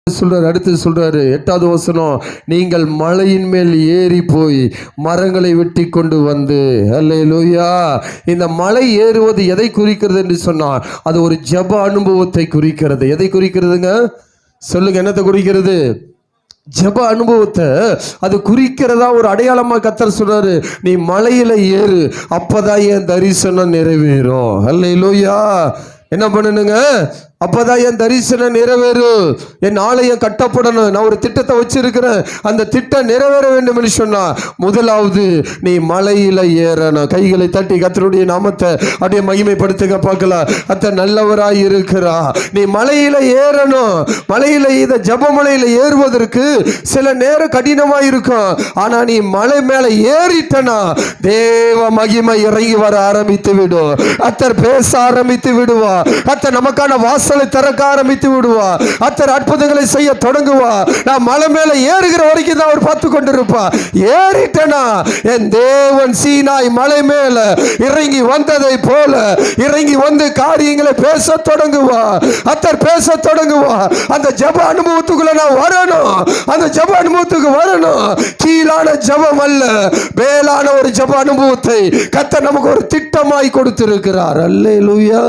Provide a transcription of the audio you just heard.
சொல்றாரு. அடுத்து சொல்றாரு 8வது வசனம், நீங்கள் மலையின் மேல் ஏறி போய் மரங்களை வெட்டி கொண்டு வந்து. அல்லேலூயா. இந்த மலை ஏறுவது எதை குறிக்கிறது என்று சொன்னால் அது ஒரு ஜெப அனுபவத்தை குறிக்கிறது. எதை குறிக்கிறதுங்க? சொல்லுங்க, என்னத்தை குறிக்கிறது? ஜெப அனுபவத்தை அது குறிக்கிறதா ஒரு அடையாளமா கர்த்தர் சொல்றாரு. நீ மலையில ஏறு, அப்பதான் என் தரிசனம் நிறைவேறும். அல்லேலூயா. என்ன பண்ணணுங்க? அப்பதான் என் தரிசனம் நிறைவேறும். என் ஆலயம் கட்டப்படணும். நான் ஒரு திட்டத்தை வச்சிருக்கிறேன். அந்த திட்டம் நிறைவேற வேண்டும் என்று சொன்னா முதலாவது நீ மலையில ஏறணும். கைகளை தட்டி கர்த்தருடைய நாமத்தை அப்படியே மகிமைப்படுத்துங்க பார்க்கலாம். கர்த்தர் நல்லவராய் இருக்கிறா. நீ மலையில ஏறணும். மலையில இந்த ஜெபமலையில ஏறுவதற்கு சில நேரம் கடினமா இருக்கும். ஆனா நீ மலை மேல ஏறிட்டனா தேவ மகிமை இறங்கி வர ஆரம்பித்து விடும். கர்த்தர் பேச ஆரம்பித்து விடுவா. கர்த்தர் நமக்கான வாசலை திறக்க ஆரம்பித்து விடுவா. கர்த்தர் அற்புதங்களை செய்ய தொடங்குவா. நான் மலை மேல ஏறுகிற வரைக்கும் தான் அவர் பார்த்து கொண்டிருப்பா. ஏறிட்டனா என் தேவன் சீனாய் மலை மேல இறங்கி வந்ததை போல இறங்கி வந்து காரியங்களை பேச தொடங்குவா. கர்த்தர் பேச தொடங்குவா. அந்த ஜெப அனுபவத்துக்குள்ள நான் வரணும். அந்த ஜெப அனுபவத்துக்கு வரணும். கீழான ஜெபம் அல்ல, மேலான ஒரு ஜெப அனுபவத்தை கர்த்தர் நமக்கு ஒரு திட்டமாய் கொடுத்திருக்கிறார். அல்லேலூயா.